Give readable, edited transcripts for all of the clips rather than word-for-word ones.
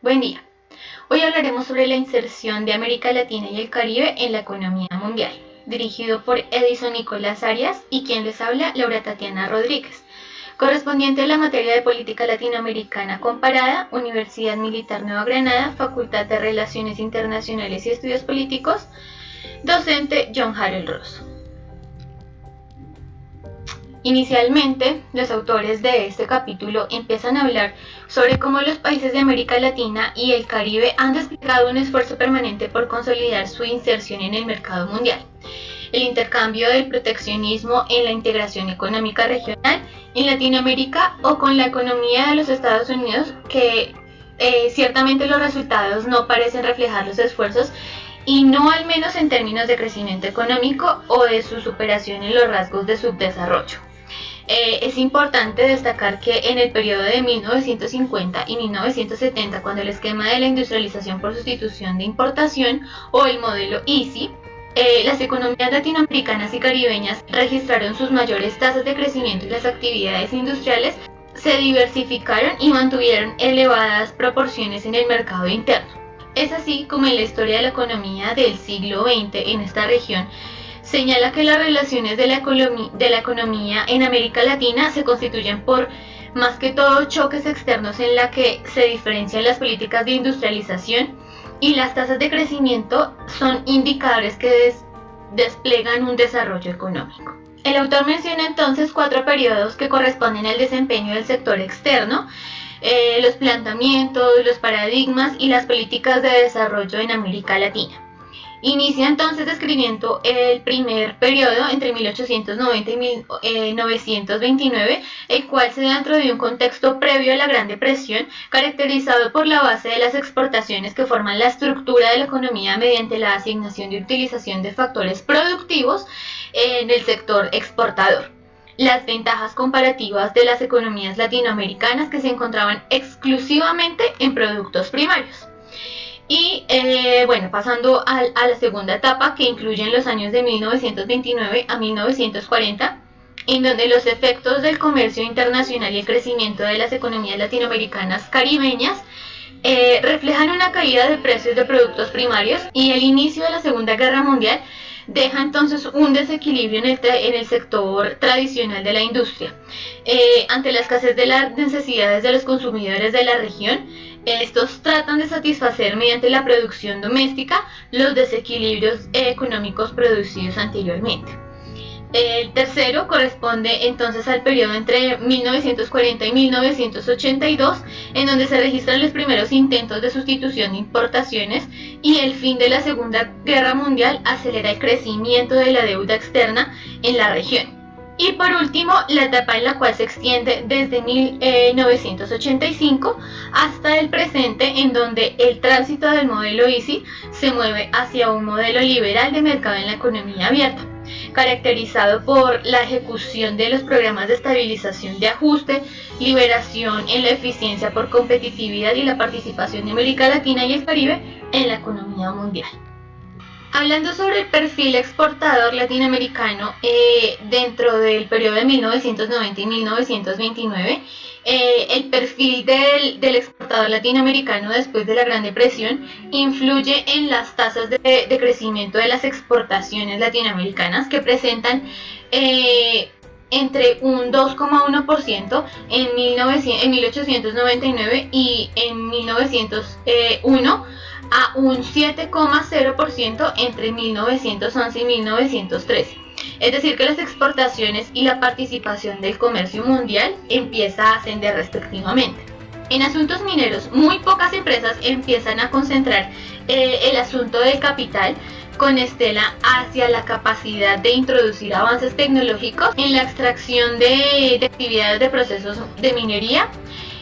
Buen día. Hoy hablaremos sobre la inserción de América Latina y el Caribe en la economía mundial, dirigido por Edison Nicolás Arias y quien les habla, Laura Tatiana Rodríguez, correspondiente a la materia de Política Latinoamericana Comparada, Universidad Militar Nueva Granada, Facultad de Relaciones Internacionales y Estudios Políticos, docente John Harold Ross. Inicialmente, los autores de este capítulo empiezan a hablar sobre cómo los países de América Latina y el Caribe han desplegado un esfuerzo permanente por consolidar su inserción en el mercado mundial, el intercambio del proteccionismo en la integración económica regional en Latinoamérica o con la economía de los Estados Unidos, que ciertamente los resultados no parecen reflejar los esfuerzos y no al menos en términos de crecimiento económico o de su superación en los rasgos de subdesarrollo. Es importante destacar que en el periodo de 1950 y 1970, cuando el esquema de la industrialización por sustitución de importación o el modelo EASY, las economías latinoamericanas y caribeñas registraron sus mayores tasas de crecimiento y las actividades industriales se diversificaron y mantuvieron elevadas proporciones en el mercado interno. Es así como en la historia de la economía del siglo XX en esta región señala que las relaciones de la economía en América Latina se constituyen por más que todo choques externos en la que se diferencian las políticas de industrialización y las tasas de crecimiento son indicadores que desplegan un desarrollo económico. El autor menciona entonces 4 periodos que corresponden al desempeño del sector externo, los planteamientos, los paradigmas y las políticas de desarrollo en América Latina. Inicia entonces describiendo el primer periodo entre 1890 y 1929, el cual se da dentro de un contexto previo a la Gran Depresión, caracterizado por la base de las exportaciones que forman la estructura de la economía mediante la asignación de utilización de factores productivos en el sector exportador. Las ventajas comparativas de las economías latinoamericanas que se encontraban exclusivamente en productos primarios. Y pasando a la segunda etapa, que incluye los años de 1929 a 1940, en donde los efectos del comercio internacional y el crecimiento de las economías latinoamericanas caribeñas reflejan una caída de precios de productos primarios, y el inicio de la Segunda Guerra Mundial deja entonces un desequilibrio en el sector tradicional de la industria. Ante la escasez de las necesidades de los consumidores de la región, estos tratan de satisfacer mediante la producción doméstica los desequilibrios económicos producidos anteriormente. El tercero corresponde entonces al periodo entre 1940 y 1982, en donde se registran los primeros intentos de sustitución de importaciones, y el fin de la Segunda Guerra Mundial acelera el crecimiento de la deuda externa en la región. Y por último, la etapa en la cual se extiende desde 1985 hasta el presente, en donde el tránsito del modelo EASY se mueve hacia un modelo liberal de mercado en la economía abierta, caracterizado por la ejecución de los programas de estabilización de ajuste, liberación en la eficiencia por competitividad y la participación de América Latina y el Caribe en la economía mundial. Hablando sobre el perfil exportador latinoamericano dentro del periodo de 1990 y 1929, el perfil del exportador latinoamericano después de la Gran Depresión influye en las tasas de crecimiento de las exportaciones latinoamericanas, que presentan entre un 2,1% en 1899 y en 1901 a un 7,0% entre 1911 y 1913. Es decir, que las exportaciones y la participación del comercio mundial empieza a ascender respectivamente. En asuntos mineros, muy pocas empresas empiezan a concentrar el asunto del capital con estela hacia la capacidad de introducir avances tecnológicos en la extracción de actividades de procesos de minería,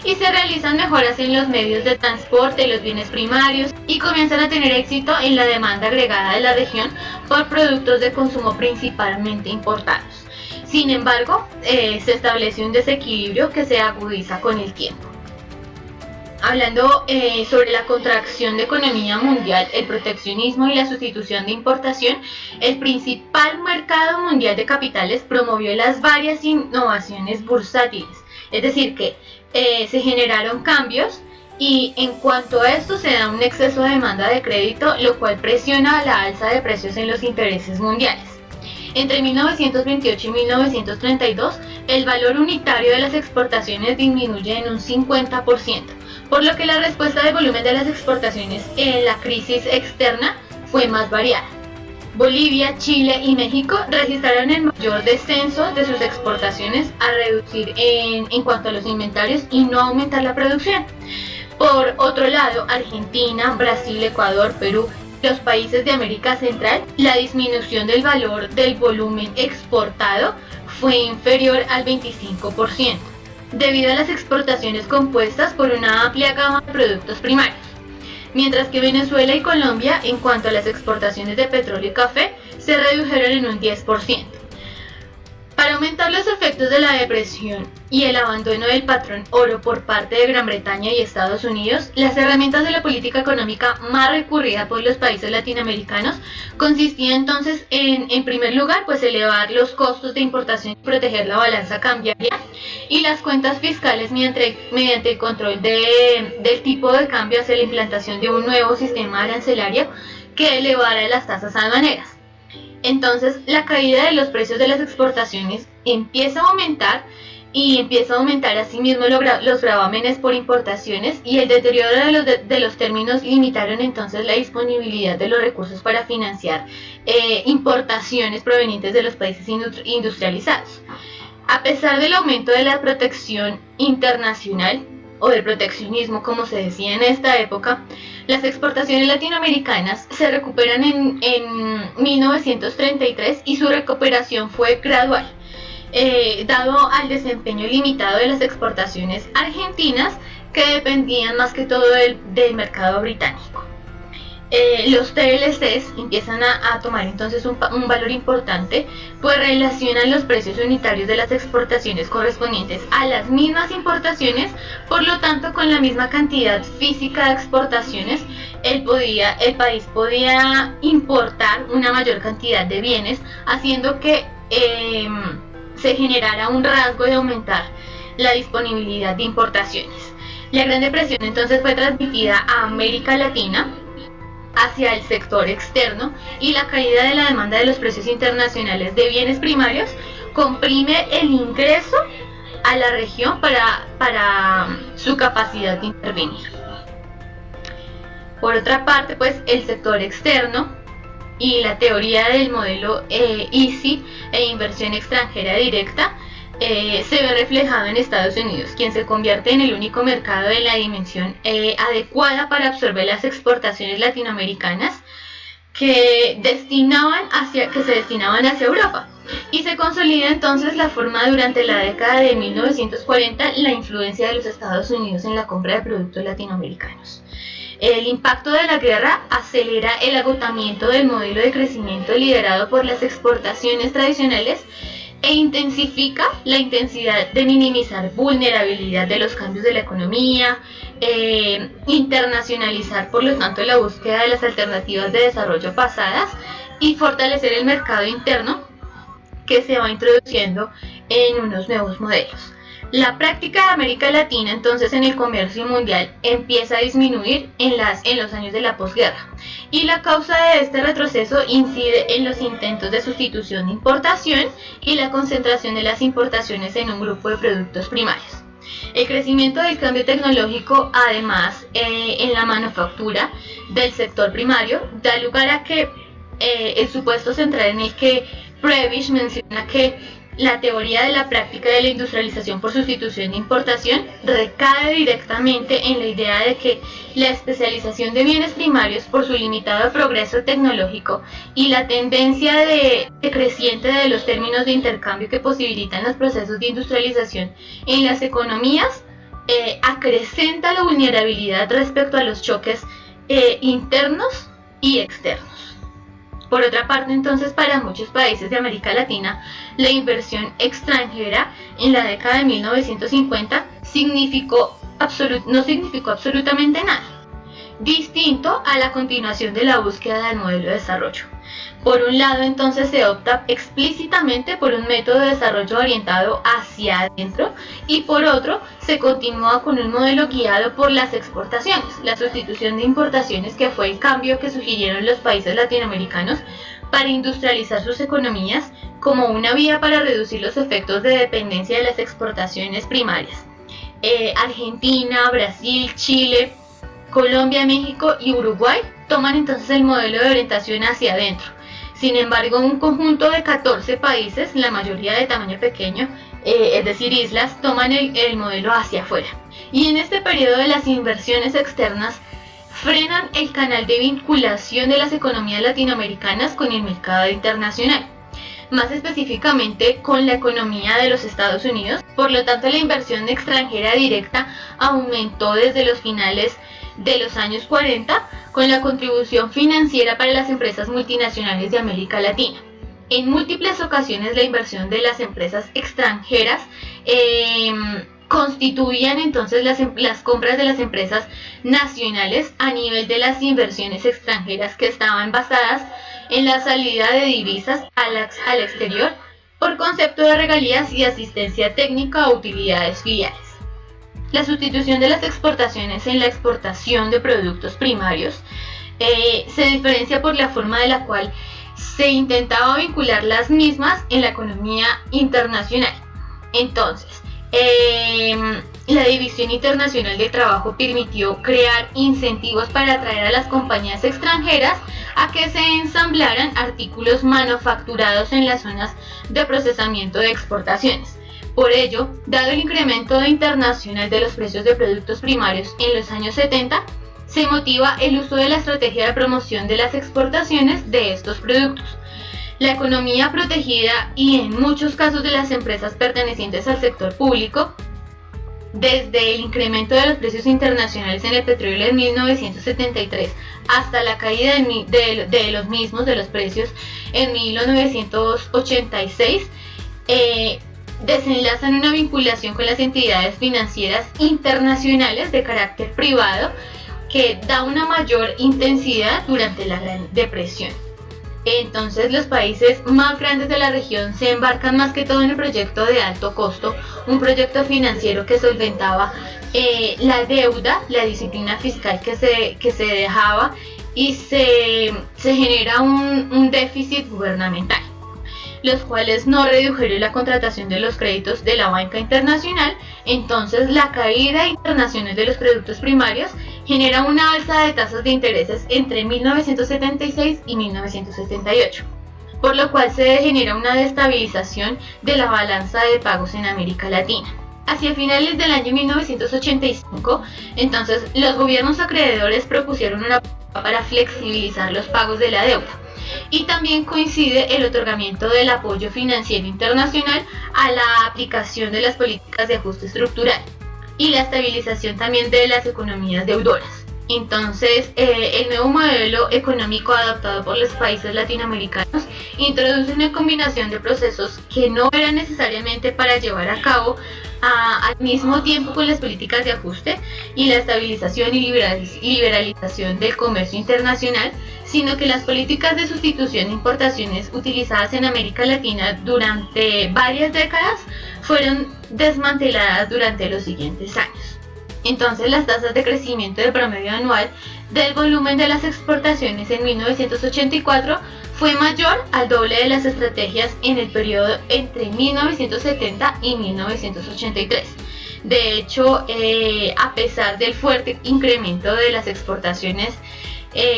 y se realizan mejoras en los medios de transporte, los bienes primarios, y comienzan a tener éxito en la demanda agregada de la región por productos de consumo principalmente importados. Sin embargo, se establece un desequilibrio que se agudiza con el tiempo. Hablando sobre la contracción de economía mundial, el proteccionismo y la sustitución de importación, el principal mercado mundial de capitales promovió las varias innovaciones bursátiles, es decir que se generaron cambios y en cuanto a esto se da un exceso de demanda de crédito, lo cual presiona a la alza de precios en los intereses mundiales. Entre 1928 y 1932, el valor unitario de las exportaciones disminuye en un 50%, por lo que la respuesta del volumen de las exportaciones en la crisis externa fue más variada. Bolivia, Chile y México registraron el mayor descenso de sus exportaciones a reducir en cuanto a los inventarios y no aumentar la producción. Por otro lado, Argentina, Brasil, Ecuador, Perú, los países de América Central, la disminución del valor del volumen exportado fue inferior al 25%, debido a las exportaciones compuestas por una amplia gama de productos primarios. Mientras que Venezuela y Colombia, en cuanto a las exportaciones de petróleo y café, se redujeron en un 10%. Para aumentar los efectos de la depresión y el abandono del patrón oro por parte de Gran Bretaña y Estados Unidos, las herramientas de la política económica más recurrida por los países latinoamericanos consistía entonces en primer lugar, pues elevar los costos de importación y proteger la balanza cambiaria y las cuentas fiscales mediante el control del tipo de cambio hacia la implantación de un nuevo sistema arancelario que elevara las tasas aduaneras. Entonces, la caída de los precios de las exportaciones empieza a aumentar y empieza a aumentar asimismo los gravámenes por importaciones, y el deterioro de los términos limitaron entonces la disponibilidad de los recursos para financiar importaciones provenientes de los países industrializados. A pesar del aumento de la protección internacional, o del proteccionismo como se decía en esta época, las exportaciones latinoamericanas se recuperan en 1933 y su recuperación fue gradual, dado al desempeño limitado de las exportaciones argentinas, que dependían más que todo del mercado británico. Los TLCs empiezan a tomar entonces un valor importante, pues relacionan los precios unitarios de las exportaciones correspondientes a las mismas importaciones. Por lo tanto, con la misma cantidad física de exportaciones, el país podía importar una mayor cantidad de bienes, haciendo que se generara un rasgo de aumentar la disponibilidad de importaciones. La Gran Depresión entonces fue transmitida a América Latina hacia el sector externo, y la caída de la demanda de los precios internacionales de bienes primarios comprime el ingreso a la región para su capacidad de intervenir. Por otra parte, pues el sector externo y la teoría del modelo EASY e inversión extranjera directa se ve reflejado en Estados Unidos, quien se convierte en el único mercado de la dimensión adecuada para absorber las exportaciones latinoamericanas que se destinaban hacia Europa. Y se consolida entonces la forma durante la década de 1940 la influencia de los Estados Unidos en la compra de productos latinoamericanos. El impacto de la guerra acelera el agotamiento del modelo de crecimiento liderado por las exportaciones tradicionales e intensifica la intensidad de minimizar vulnerabilidad de los cambios de la economía, internacionalizar por lo tanto la búsqueda de las alternativas de desarrollo pasadas y fortalecer el mercado interno que se va introduciendo en unos nuevos modelos. La práctica de América Latina entonces en el comercio mundial empieza a disminuir en los años de la posguerra, y la causa de este retroceso incide en los intentos de sustitución de importación y la concentración de las importaciones en un grupo de productos primarios. El crecimiento del cambio tecnológico, además en la manufactura del sector primario, da lugar a que el supuesto central en el que Prebisch menciona que la teoría de la práctica de la industrialización por sustitución de importación recae directamente en la idea de que la especialización de bienes primarios, por su limitado progreso tecnológico y la tendencia creciente de los términos de intercambio que posibilitan los procesos de industrialización en las economías, acrecenta la vulnerabilidad respecto a los choques internos y externos. Por otra parte, entonces, para muchos países de América Latina, la inversión extranjera en la década de 1950 no significó absolutamente nada. distinto a la continuación de la búsqueda del modelo de desarrollo. Por un lado, entonces, se opta explícitamente por un método de desarrollo orientado hacia adentro y por otro, se continúa con un modelo guiado por las exportaciones, la sustitución de importaciones, que fue el cambio que sugirieron los países latinoamericanos para industrializar sus economías como una vía para reducir los efectos de dependencia de las exportaciones primarias. Argentina, Brasil, Chile, Colombia, México y Uruguay toman entonces el modelo de orientación hacia adentro. Sin embargo, un conjunto de 14 países, la mayoría de tamaño pequeño, es decir, islas, toman el modelo hacia afuera. Y en este periodo de las inversiones externas frenan el canal de vinculación de las economías latinoamericanas con el mercado internacional, más específicamente con la economía de los Estados Unidos. Por lo tanto, la inversión extranjera directa aumentó desde los finales de los años 40 con la contribución financiera para las empresas multinacionales de América Latina. En múltiples ocasiones la inversión de las empresas extranjeras constituían entonces las compras de las empresas nacionales a nivel de las inversiones extranjeras, que estaban basadas en la salida de divisas al exterior por concepto de regalías y asistencia técnica o utilidades filiales. La sustitución de las exportaciones en la exportación de productos primarios se diferencia por la forma de la cual se intentaba vincular las mismas en la economía internacional. Entonces, la División Internacional de Trabajo permitió crear incentivos para atraer a las compañías extranjeras a que se ensamblaran artículos manufacturados en las zonas de procesamiento de exportaciones. Por ello, dado el incremento internacional de los precios de productos primarios en los años 70, se motiva el uso de la estrategia de promoción de las exportaciones de estos productos. La economía protegida y en muchos casos de las empresas pertenecientes al sector público, desde el incremento de los precios internacionales en el petróleo en 1973 hasta la caída de los mismos, de los precios, en 1986, desenlazan una vinculación con las entidades financieras internacionales de carácter privado que da una mayor intensidad durante la Gran Depresión. Entonces los países más grandes de la región se embarcan más que todo en el proyecto de alto costo, un proyecto financiero que solventaba la deuda, la disciplina fiscal que se dejaba, y se genera un déficit gubernamental, los cuales no redujeron la contratación de los créditos de la banca internacional. Entonces la caída internacional de los productos primarios genera una alza de tasas de intereses entre 1976 y 1978, por lo cual se genera una desestabilización de la balanza de pagos en América Latina. Hacia finales del año 1985, entonces los gobiernos acreedores propusieron una para flexibilizar los pagos de la deuda, y también coincide el otorgamiento del apoyo financiero internacional a la aplicación de las políticas de ajuste estructural y la estabilización también de las economías deudoras. Entonces, el nuevo modelo económico adoptado por los países latinoamericanos introduce una combinación de procesos que no eran necesariamente para llevar a cabo al mismo tiempo con las políticas de ajuste y la estabilización y liberalización del comercio internacional, sino que las políticas de sustitución de importaciones utilizadas en América Latina durante varias décadas fueron desmanteladas durante los siguientes años. Entonces, las tasas de crecimiento de promedio anual del volumen de las exportaciones en 1984 fue mayor al doble de las estrategias en el periodo entre 1970 y 1983. De hecho, a pesar del fuerte incremento de las exportaciones,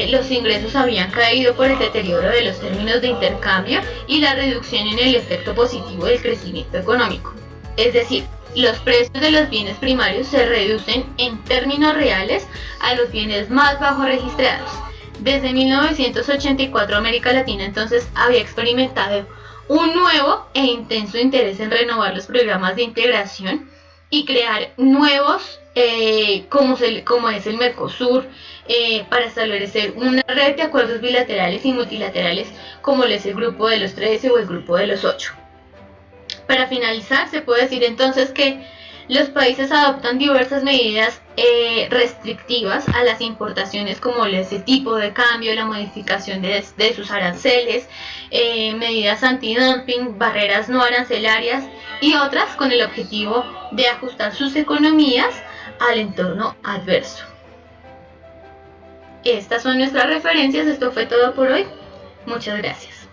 los ingresos habían caído por el deterioro de los términos de intercambio y la reducción en el efecto positivo del crecimiento económico. Es decir, los precios de los bienes primarios se reducen en términos reales a los bienes más bajos registrados. Desde 1984 América Latina entonces había experimentado un nuevo e intenso interés en renovar los programas de integración y crear nuevos, como es el Mercosur, para establecer una red de acuerdos bilaterales y multilaterales como es el Grupo de los 13 o el Grupo de los 8. Para finalizar, se puede decir entonces que Los países adoptan diversas medidas restrictivas a las importaciones, como ese tipo de cambio, la modificación de sus aranceles, medidas antidumping, barreras no arancelarias y otras con el objetivo de ajustar sus economías al entorno adverso. Estas son nuestras referencias. Esto fue todo por hoy. Muchas gracias.